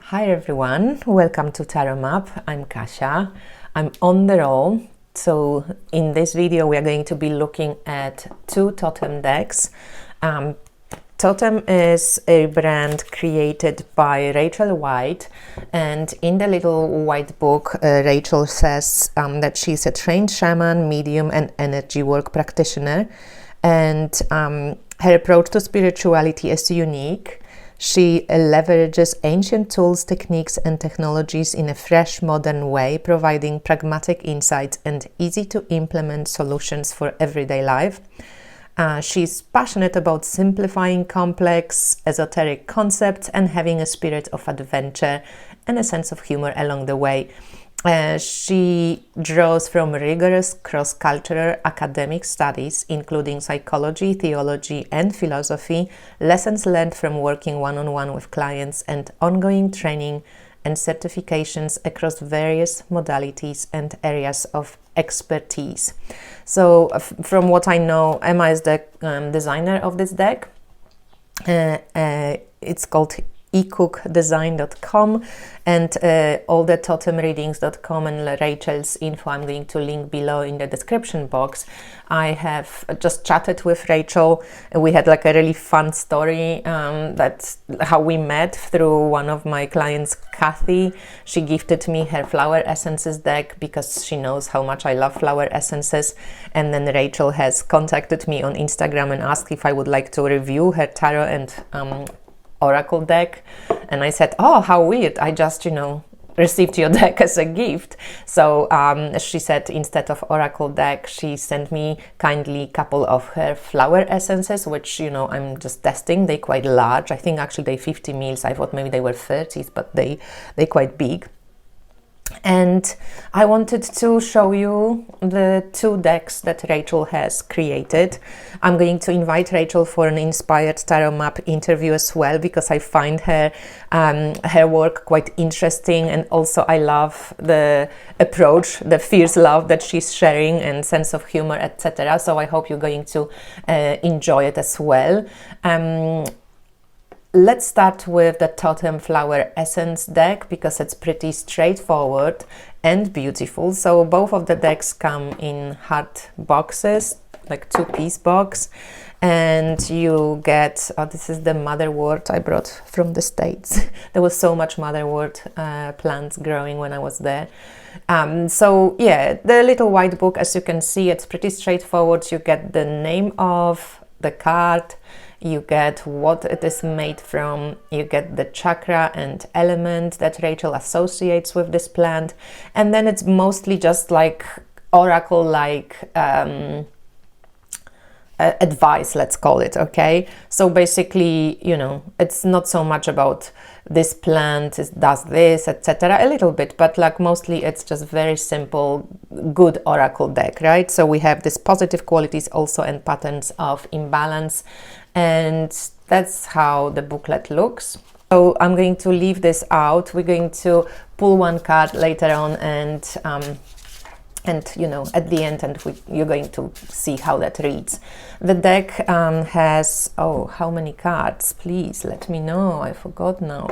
Hi everyone, welcome to Tarot Map. I'm Kasia. I'm on the roll. So in this video we are going to be looking at two Totem decks. Totem is a brand created by Rachel White, and in the little white book Rachel says that she's a trained shaman, medium and energy work practitioner, and her approach to spirituality is unique. She leverages ancient tools, techniques and technologies in a fresh, modern way, providing pragmatic insights and easy to implement solutions for everyday life. She's passionate about simplifying complex, esoteric concepts and having a spirit of adventure and a sense of humor along the way. She draws from rigorous cross-cultural academic studies, including psychology, theology, and philosophy, lessons learned from working one-on-one with clients, and ongoing training and certifications across various modalities and areas of expertise. So, from what I know, Emma is the designer of this deck. It's called ecookdesign.com, and all the totemreadings.com and Rachel's info I'm going to link below in the description box. I have just chatted with Rachel. We had like a really fun story. That's how we met, through one of my clients, Kathy. She gifted me her flower essences deck because she knows how much I love flower essences, and then Rachel has contacted me on Instagram and asked if I would like to review her tarot and oracle deck, and I said, oh, how weird, I just received your deck as a gift. So she said instead of oracle deck, she sent me kindly a couple of her flower essences, which I'm just testing. They're quite large. I think actually they're 50 mils. I thought maybe they were 30s, but they're quite big. And I wanted to show you the two decks that Rachel has created. I'm going to invite Rachel for an inspired tarot map interview as well, because I find her work quite interesting, and also I love the approach, the fierce love that she's sharing, and sense of humor, etc. So I hope you're going to enjoy it as well. Let's start with the Totem Flower Essence deck, because it's pretty straightforward and beautiful. So both of the decks come in hard boxes, like two-piece box, and you get, this is the motherwort I brought from the States. There was so much motherwort plants growing when I was there. So yeah, the little white book, as you can see, it's pretty straightforward. You get the name of the card, you get what it is made from, you get the chakra and element that Rachel associates with this plant, and then it's mostly just like oracle-like advice, let's call it, okay? So basically, it's not so much about this plant does this, etc. A little bit, but like mostly it's just very simple, good oracle deck, right? So we have these positive qualities also and patterns of imbalance, and that's how the booklet looks. So I'm going to leave this out. We're going to pull one card later on, and at the end, and you're going to see how that reads. The deck has, how many cards? Please let me know. I forgot now.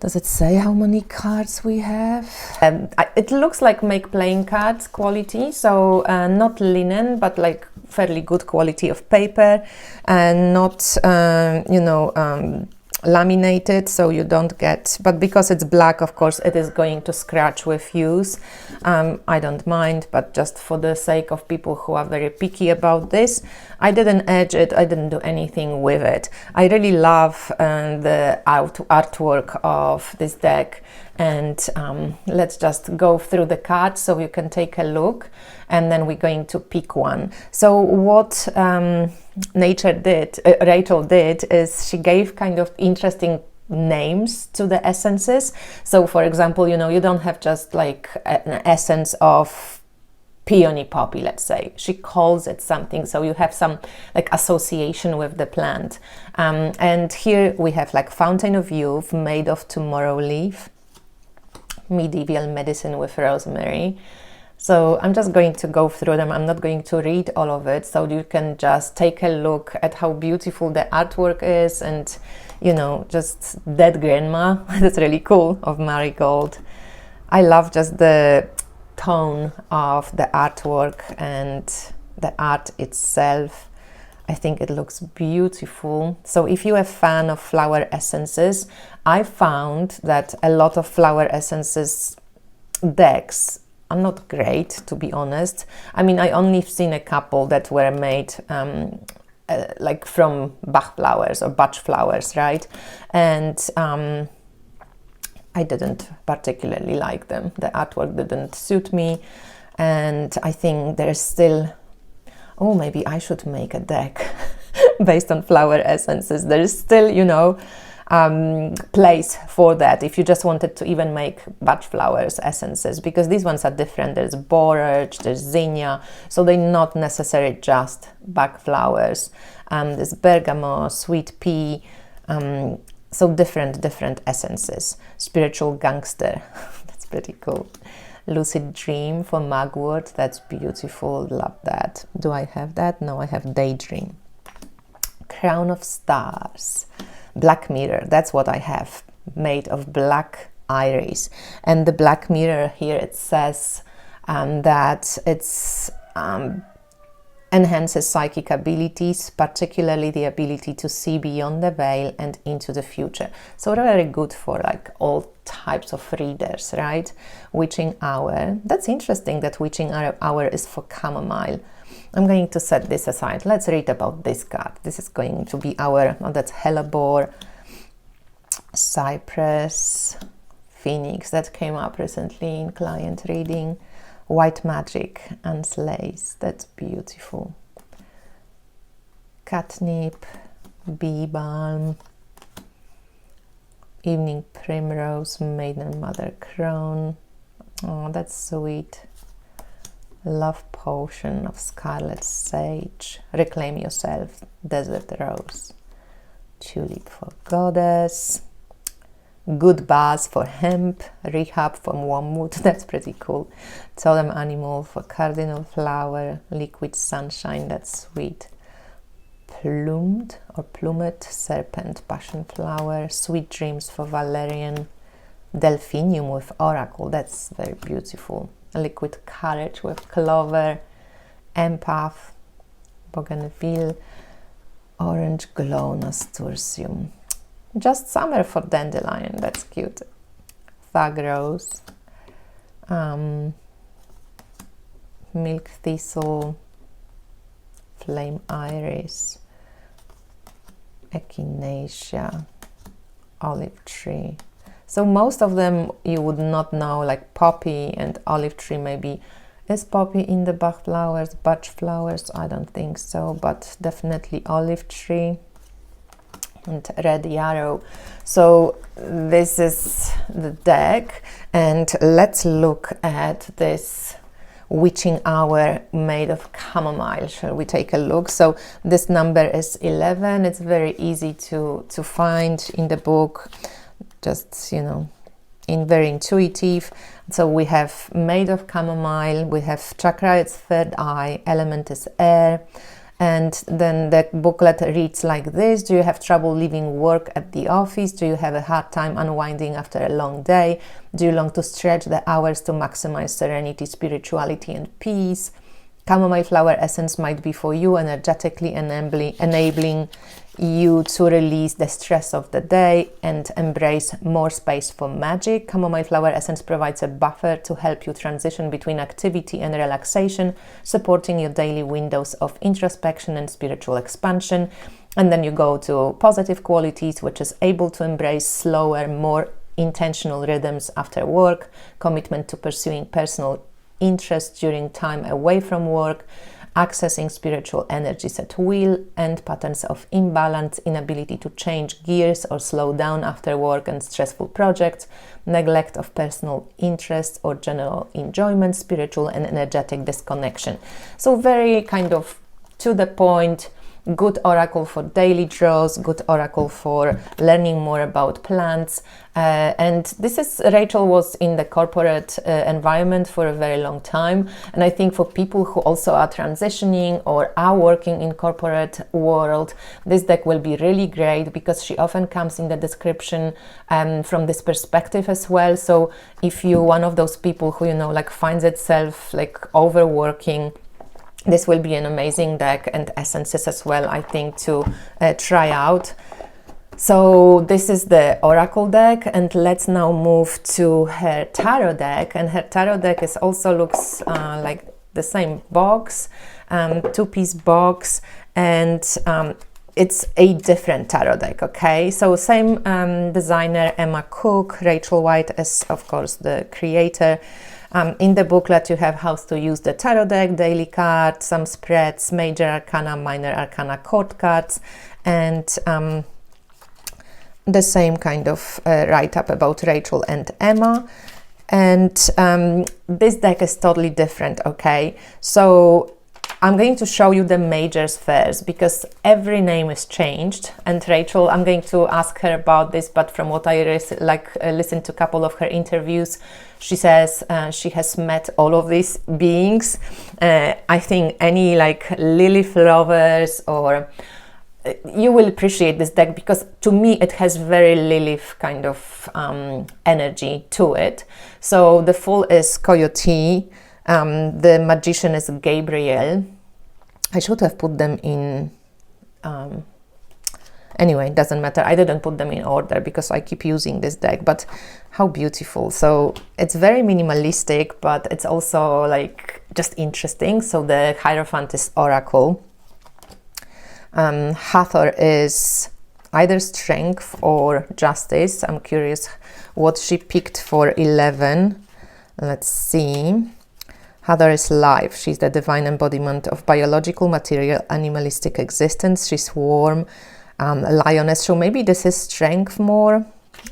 Does it say how many cards we have? It looks like make playing cards quality, so not linen, but like fairly good quality of paper, and not laminated, so you don't get, but because it's black, of course it is going to scratch with use. I don't mind, but just for the sake of people who are very picky about this, I didn't edge it, I didn't do anything with it. I really love the artwork of this deck, and let's just go through the cards so you can take a look, and then we're going to pick one. So what Rachel did is she gave kind of interesting names to the essences. So for example, you don't have just like an essence of peony poppy, let's say. She calls it something, so you have some like association with the plant. And here we have like Fountain of Youth, Made of Tomorrow Leaf, Medieval Medicine with Rosemary. So I'm just going to go through them. I'm not going to read all of it, so you can just take a look at how beautiful the artwork is, and you know, just dead grandma. That's really cool, of marigold. I love just the tone of the artwork and the art itself. I think it looks beautiful. So if you're a fan of flower essences, I found that a lot of flower essences decks are not great, to be honest. I mean, I only seen a couple that were made like from Bach flowers or Bach flowers, right? And I didn't particularly like them. The artwork didn't suit me, and I think there's still, oh, maybe I should make a deck based on flower essences. There is still, you know, place for that if you just wanted to even make Bach flowers essences, because these ones are different. There's borage, there's zinnia, so they're not necessarily just Bach flowers. There's bergamot, sweet pea, so different essences. Spiritual gangster, that's pretty cool. Lucid dream for mugwort, that's beautiful, love that. Do I have that? No, I have daydream. Crown of stars, black mirror, that's what I have, made of black iris. And the black mirror here, it says that it's enhances psychic abilities, particularly the ability to see beyond the veil and into the future. So very good for like all types of readers, right? Witching hour, that's interesting that witching hour is for chamomile. I'm going to set this aside. Let's read about this card. This is going to be our, oh, that's hellebore, cypress, phoenix, that came up recently in client reading. White magic and lace, that's beautiful. Catnip, bee balm, evening primrose, maiden mother crown. Oh, that's sweet. Love potion of scarlet sage, reclaim yourself, desert rose. Tulip for goddess. Good bath for hemp, rehab for wormwood, that's pretty cool. Totem animal for cardinal flower, liquid sunshine, that's sweet. Plumed or plumet serpent, passion flower, sweet dreams for valerian. Delphinium with oracle, that's very beautiful. Liquid courage with clover, empath, bougainville, orange glow nasturtium. Just summer for dandelion, that's cute. Thug rose, milk thistle, flame iris, echinacea, olive tree. So most of them you would not know, like poppy and olive tree maybe. Is poppy in the Bach flowers, Bach flowers? I don't think so, but definitely olive tree. And red yarrow. So this is the deck, and let's look at this witching hour made of chamomile. Shall we take a look? So this number is 11. It's very easy to find in the book, just, you know, very intuitive. So we have made of chamomile, we have chakra, it's third eye, element is air. And then the booklet reads like this. Do you have trouble leaving work at the office? Do you have a hard time unwinding after a long day? Do you long to stretch the hours to maximize serenity, spirituality, and peace? Chamomile flower essence might be for you, energetically enabling you to release the stress of the day and embrace more space for magic. Chamomile flower essence provides a buffer to help you transition between activity and relaxation, supporting your daily windows of introspection and spiritual expansion. And then you go to positive qualities, which is able to embrace slower, more intentional rhythms after work, commitment to pursuing personal interest during time away from work, accessing spiritual energies at will, and patterns of imbalance, inability to change gears or slow down after work and stressful projects, neglect of personal interests or general enjoyment, spiritual and energetic disconnection. So very kind of to the point, good oracle for daily draws, good oracle for learning more about plants. And Rachel was in the corporate environment for a very long time. And I think for people who also are transitioning or are working in corporate world, this deck will be really great because she often comes in the description from this perspective as well. So if you're one of those people who, like finds itself like overworking, this will be an amazing deck, and essences as well, I think, to try out. So this is the oracle deck, and let's now move to her tarot deck. And her tarot deck also looks like the same box, two-piece box, and it's a different tarot deck, okay? So same designer, Emma Cook. Rachel White is, of course, the creator. In the booklet, you have how to use the tarot deck, daily cards, some spreads, major arcana, minor arcana court cards, and the same kind of write-up about Rachel and Emma. And this deck is totally different, okay? So I'm going to show you the majors first, because every name is changed. And Rachel, I'm going to ask her about this, but from what I listened to a couple of her interviews, she says she has met all of these beings. I think any like Lilith lovers or you will appreciate this deck, because to me it has very Lilith kind of energy to it. So the Fool is Coyote, the Magician is Gabriel. I should have put them in anyway, it doesn't matter. I didn't put them in order because I keep using this deck, but how beautiful. So it's very minimalistic, but it's also like just interesting. So the Hierophant is Oracle. Hathor is either Strength or Justice. I'm curious what she picked for 11. Let's see. Hathor is Life. She's the divine embodiment of biological, material, animalistic existence. She's warm, lioness. So maybe this is Strength more,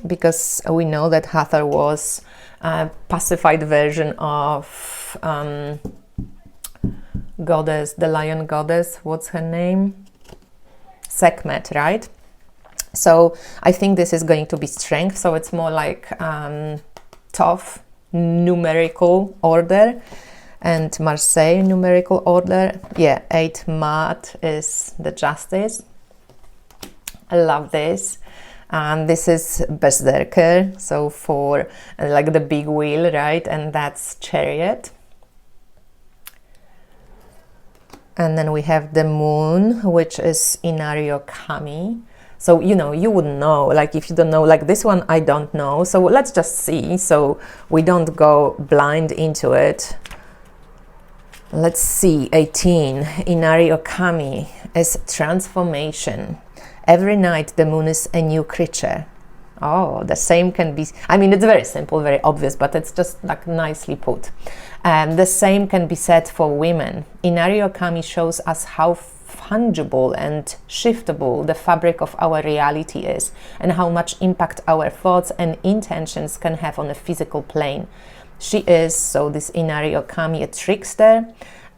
because we know that Hathor was a pacified version of goddess, the lion goddess. What's her name? Sekhmet, right? So I think this is going to be Strength. So it's more like Tough, numerical order, and Marseille, numerical order. Yeah, 8 Mat is the Justice. I love this. And this is Berserker, so for like the big wheel, right? And that's Chariot. And then we have the Moon, which is Inario Kami. So, you wouldn't know, like if you don't know, like this one, I don't know. So let's just see, so we don't go blind into it. Let's see, 18, Inario Kami is transformation. Every night the moon is a new creature. Oh, the same can be, I mean, it's very simple, very obvious, but it's just like nicely put. The same can be said for women. Inario Kami shows us how fungible and shiftable the fabric of our reality is, and how much impact our thoughts and intentions can have on a physical plane. She is, so this Inario Kami, a trickster,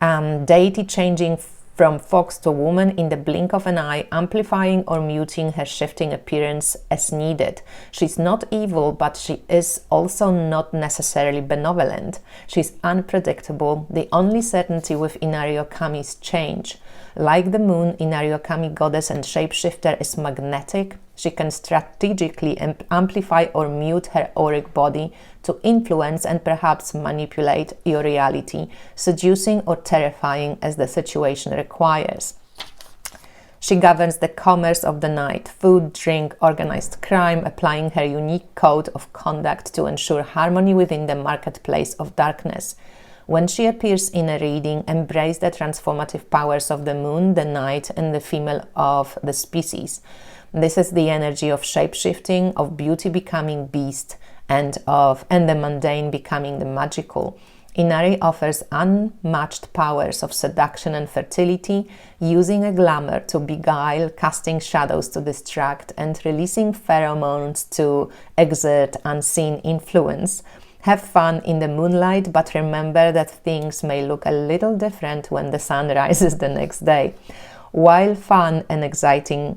deity changing from fox to woman in the blink of an eye, amplifying or muting her shifting appearance as needed. She's not evil, but she is also not necessarily benevolent. She's unpredictable. The only certainty with Inario Kami is change. Like the moon, Inario Kami, goddess and shapeshifter, is magnetic. She can strategically amplify or mute her auric body to influence and perhaps manipulate your reality, seducing or terrifying as the situation requires. She governs the commerce of the night, food, drink, organized crime, applying her unique code of conduct to ensure harmony within the marketplace of darkness. When she appears in a reading, embrace the transformative powers of the moon, the night, and the female of the species. This is the energy of shape-shifting, of beauty becoming beast, and the mundane becoming the magical. Inari offers unmatched powers of seduction and fertility, using a glamour to beguile, casting shadows to distract, and releasing pheromones to exert unseen influence. Have fun in the moonlight, but remember that things may look a little different when the sun rises the next day. While fun and exciting,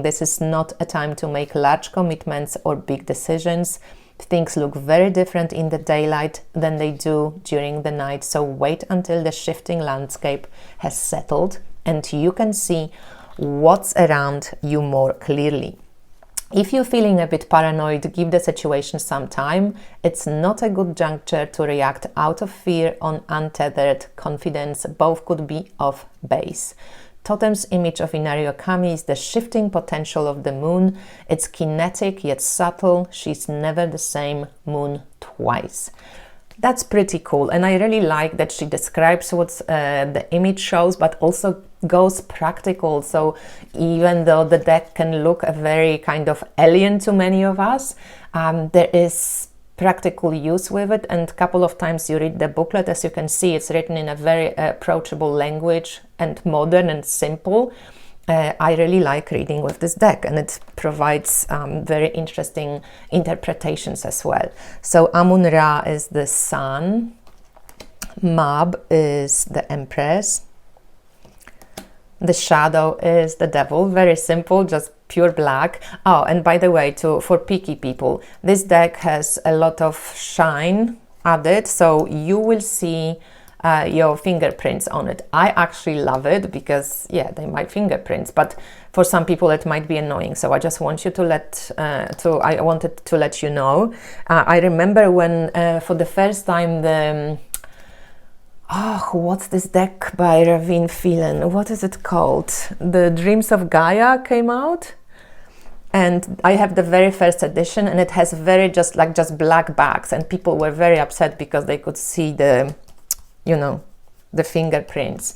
this is not a time to make large commitments or big decisions. Things look very different in the daylight than they do during the night, so wait until the shifting landscape has settled and you can see what's around you more clearly. If you're feeling a bit paranoid, give the situation some time. It's not a good juncture to react out of fear or untethered confidence. Both could be off base. Totem's image of Inari Okami is the shifting potential of the moon. It's kinetic yet subtle. She's never the same moon twice. That's pretty cool, and I really like that she describes what the image shows, but also goes practical. So even though the deck can look a very kind of alien to many of us, there is practical use with it, and a couple of times you read the booklet, as you can see, it's written in a very approachable language and modern and simple. I really like reading with this deck, and it provides very interesting interpretations as well. So Amun-Ra is the sun, Mab is the Empress, the shadow is the devil. Very simple, just pure black. Oh, and by the way, for picky people, this deck has a lot of shine added, so you will see your fingerprints on it. I actually love it because, yeah, they're my fingerprints, but for some people it might be annoying. So I just want you I wanted to let you know. I remember when for the first time what's this deck by Ravin Phelan? What is it called? The Dreams of Gaia came out. And I have the very first edition, and it has just black backs, and people were very upset because they could see the fingerprints.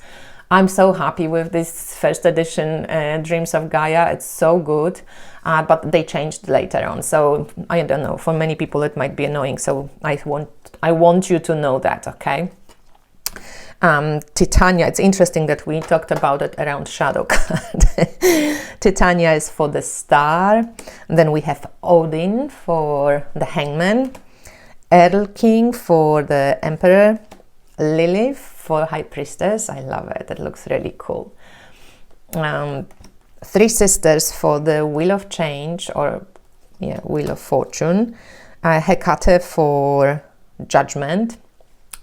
I'm so happy with this first edition Dreams of Gaia. It's so good, but they changed later on. So I don't know, for many people it might be annoying. So I want you to know that, okay? Titania, it's interesting that we talked about it around Shadow card. Titania is for the star. Then we have Odin for the Hangman, Errol King for the Emperor, Lilith for High Priestess. I love it, it looks really cool. Three Sisters for the Wheel of Change, or Wheel of Fortune, Hecate for Judgment.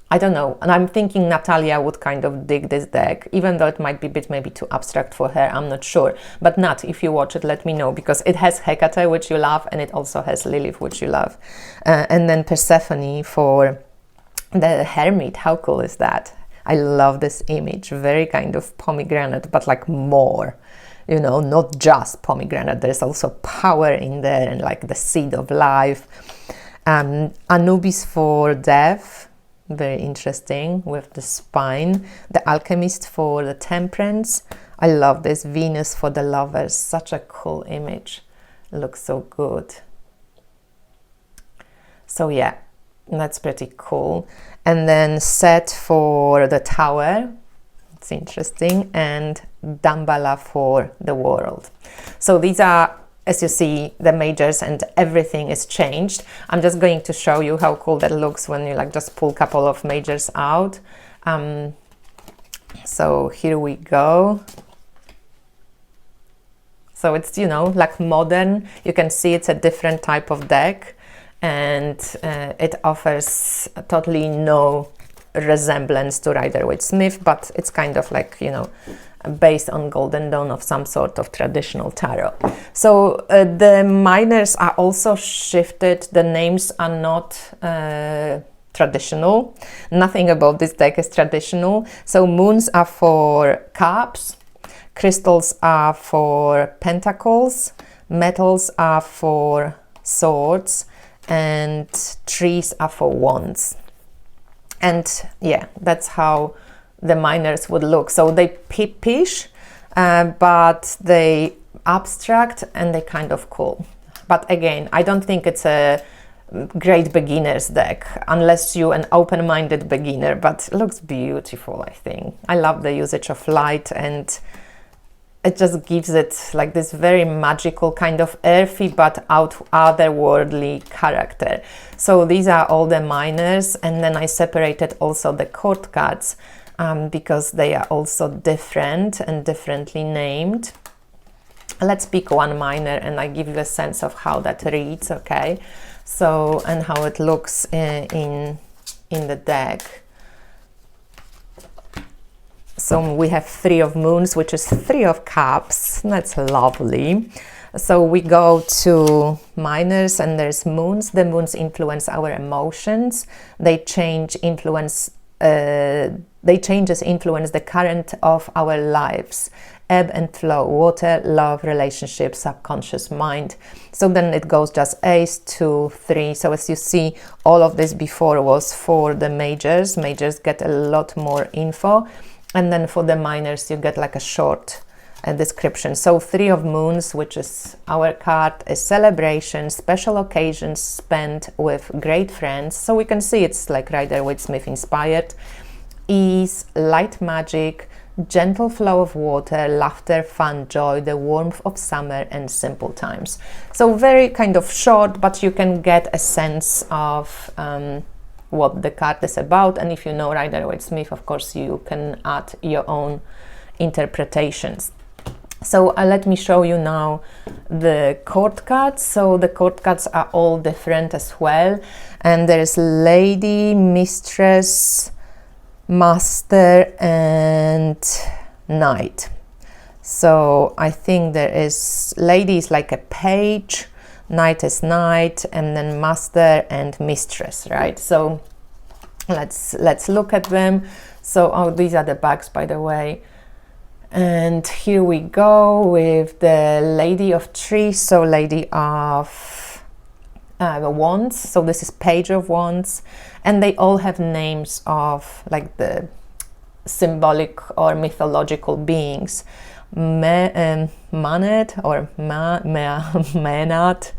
I don't know, and I'm thinking Natalia would kind of dig this deck, even though it might be a bit maybe too abstract for her, I'm not sure. But Nat, if you watch it, let me know, because it has Hecate, which you love, and it also has Lilith, which you love. And then Persephone for the Hermit. How cool is that? I love this image, very kind of pomegranate, but like more, not just pomegranate. There's also power in there, and like the seed of life. Anubis for Death. Very interesting with the spine. The Alchemist for the Temperance. I love this. Venus for the Lovers. Such a cool image. Looks so good. So yeah, that's pretty cool. And then Set for the Tower. It's interesting. And Damballa for the World. So these are, as you see, the majors, and everything is changed. I'm just going to show you how cool that looks when you just pull a couple of majors out. So here we go. So it's, like modern. You can see it's a different type of deck, and it offers totally no resemblance to Rider-Waite-Smith, but it's kind of like, based on Golden Dawn of some sort of traditional tarot. So the minors are also shifted. The names are not traditional. Nothing about this deck is traditional. So moons are for cups, crystals are for pentacles, metals are for swords, and trees are for wands. And yeah, that's how the minors would look. So they pippish, but they abstract, and they kind of cool. But again, I don't think it's a great beginner's deck unless you're an open-minded beginner, but it looks beautiful, I think. I love the usage of light, and it just gives it like this very magical kind of earthy but otherworldly character. So these are all the minors, and then I separated also the court cards because they are also different and differently named. Let's pick one minor and I give you a sense of how that reads, okay? So, and how it looks in the deck. So we have 3 of moons, which is 3 of cups. That's lovely. So we go to minors and there's moons. The moons influence our emotions. They changes influence the current of our lives. Ebb and flow, water, love, relationships, subconscious mind. So then it goes just Ace, 2, 3. So as you see, all of this before was for the majors. Majors get a lot more info. And then for the minors, you get like a short description. So 3 of moons, which is our card, is celebration, special occasions spent with great friends. So we can see it's like Rider-Waite-Smith inspired. Ease, light magic, gentle flow of water, laughter, fun, joy, the warmth of summer, and simple times. So very kind of short, but you can get a sense of what the card is about. And if you know Rider-Waite-Smith, of course, you can add your own interpretations. So let me show you now the court cards. So the court cards are all different as well. And there's Lady, Mistress, Master and Knight. So I think there is Lady is like a page, Knight is Knight, and then Master and Mistress, right? So let's look at them. So these are the backs, by the way. And here we go with the Lady of Trees. So Lady of Wands. So this is Page of Wands, and they all have names of like the symbolic or mythological beings. Manet or Menat.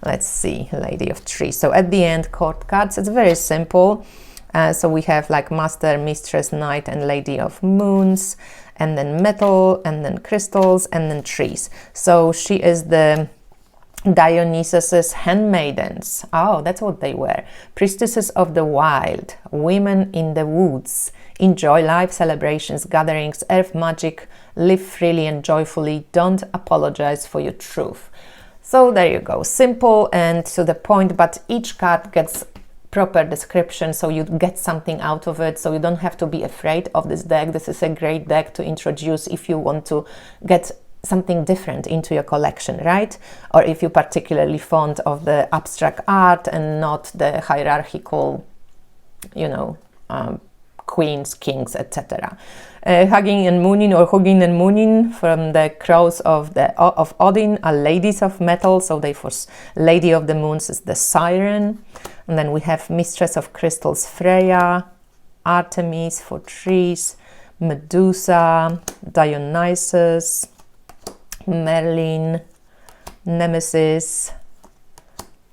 Let's see, Lady of Trees. So at the end, court cards. It's very simple. So we have like Master, Mistress, Knight, and Lady of Moons, and then metal, and then crystals, and then trees. So she is the Dionysus's handmaidens. Oh, that's what they were. Priestesses of the wild, women in the woods. Enjoy life, celebrations, gatherings, earth magic, live freely and joyfully. Don't apologize for your truth. So there you go. Simple and to the point, but each card gets proper description, so you get something out of it, so you don't have to be afraid of this deck. This is a great deck to introduce if you want to get something different into your collection, right? Or if you're particularly fond of the abstract art and not the hierarchical, you know, queens, kings, etc. Hugin and Munin, or Hugin and Munin, from the crows of Odin, are ladies of metal. So they for Lady of the Moons is the siren. And then we have Mistress of Crystals, Freya, Artemis for trees, Medusa, Dionysus, Merlin, Nemesis,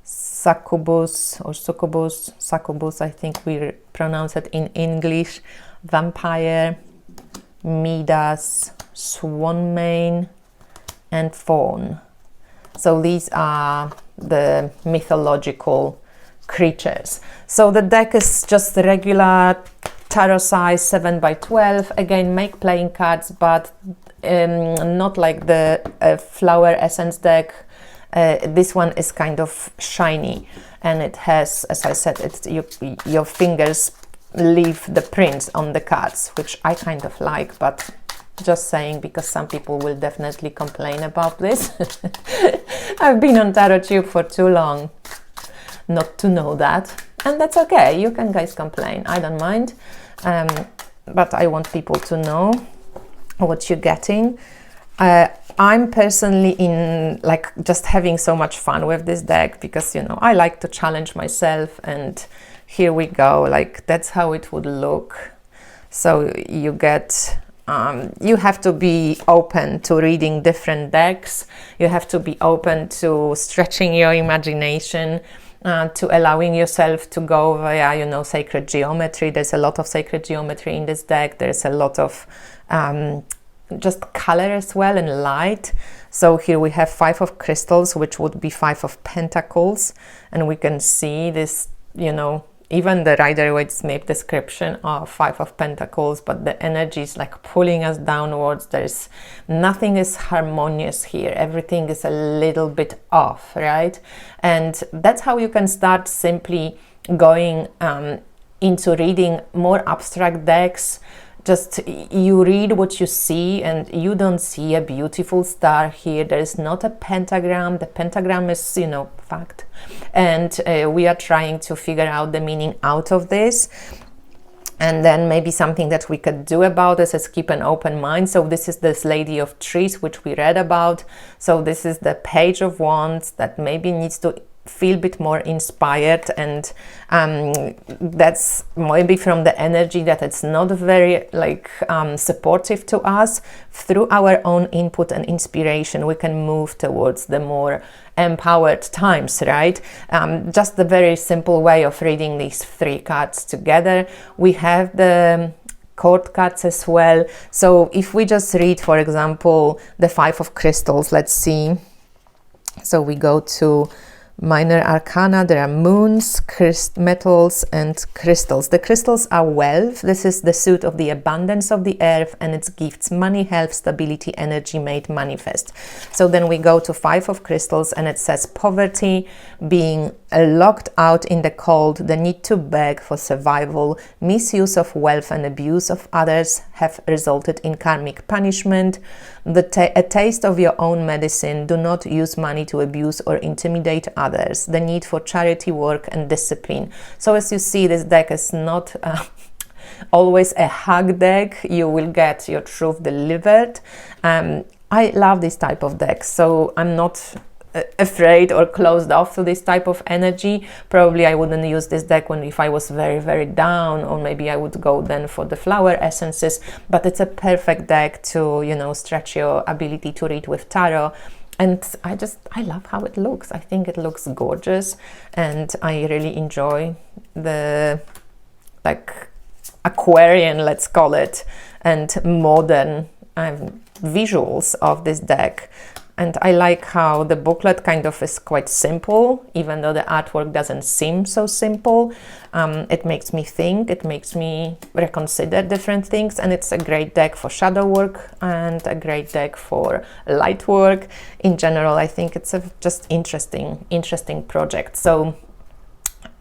Succubus, or Succubus, I think we pronounce it in English, Vampire, Midas, Swanmane, and Faun. So these are the mythological creatures. So the deck is just regular tarot size 7x12. Again, make playing cards, but not like the flower essence deck. This one is kind of shiny, and it has, as I said, it's your fingers leave the prints on the cards, which I kind of like, but just saying, because some people will definitely complain about this. I've been on TarotTube for too long not to know that, and that's okay. You can guys complain, I don't mind, but I want people to know what you're getting. I'm personally in like just having so much fun with this deck, because, you know, I like to challenge myself, and here we go, like that's how it would look. So you get you have to be open to reading different decks. You have to be open to stretching your imagination, to allowing yourself to go via, you know, sacred geometry. There's a lot of sacred geometry in this deck. There's a lot of just color as well, and light. So here we have 5 of crystals, which would be 5 of pentacles, and we can see this, you know, even the Rider-Waite-Smith description of Five of Pentacles, but the energy is like pulling us downwards. There's nothing is harmonious here. Everything is a little bit off, right? And that's how you can start simply going into reading more abstract decks. Just you read what you see, and you don't see a beautiful star here. There is not a pentagram. The pentagram is, you know, fact. And we are trying to figure out the meaning out of this. And then maybe something that we could do about this is keep an open mind. So this is this Lady of Trees, which we read about. So this is the Page of Wands that maybe needs to feel a bit more inspired, and that's maybe from the energy that it's not very like supportive to us. Through our own input and inspiration, we can move towards the more empowered times, right? Just the very simple way of reading these three cards together. We have the court cards as well. So if we just read, for example, the Five of Crystals, let's see. So we go to minor arcana. There are moons, metals, and crystals. The crystals are wealth. This is the suit of the abundance of the earth, and its gifts: money, health, stability, energy made manifest. So then we go to Five of Crystals, and it says poverty, being locked out in the cold, the need to beg for survival, misuse of wealth and abuse of others have resulted in karmic punishment. A taste of your own medicine. Do not use money to abuse or intimidate others. The need for charity work and discipline. So as you see, this deck is not always a hug deck. You will get your truth delivered. I love this type of deck, so I'm not afraid or closed off to this type of energy. Probably I wouldn't use this deck if I was very, very down, or maybe I would go then for the flower essences, but it's a perfect deck to, you know, stretch your ability to read with tarot. And I love how it looks. I think it looks gorgeous, and I really enjoy the like Aquarian, let's call it, and modern visuals of this deck. And I like how the booklet kind of is quite simple, even though the artwork doesn't seem so simple. It makes me think, it makes me reconsider different things, and it's a great deck for shadow work and a great deck for light work. In general, I think it's a just interesting project. So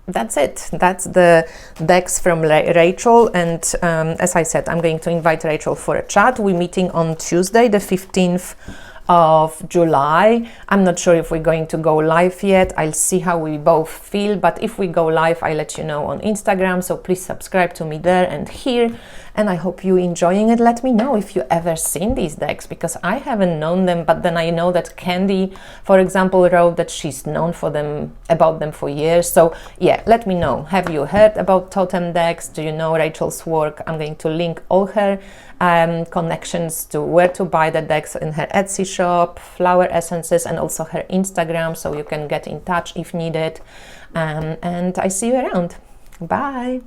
that's it. That's the decks from Rachel, and as I said, I'm going to invite Rachel for a chat. We're meeting on Tuesday, the 15th of July. I'm not sure if we're going to go live yet. I'll see how we both feel, but if we go live, I'll let you know on Instagram, so please subscribe to me there and here, and I hope you're enjoying it. Let me know if you ever seen these decks, because I haven't known them, but then I know that Candy, for example, wrote that she's known about them for years. So yeah, let me know. Have you heard about Totem decks? Do you know Rachel's work? I'm going to link all her connections to where to buy the decks in her Etsy shop, flower essences, and also her Instagram, so you can get in touch if needed. And I see you around. Bye.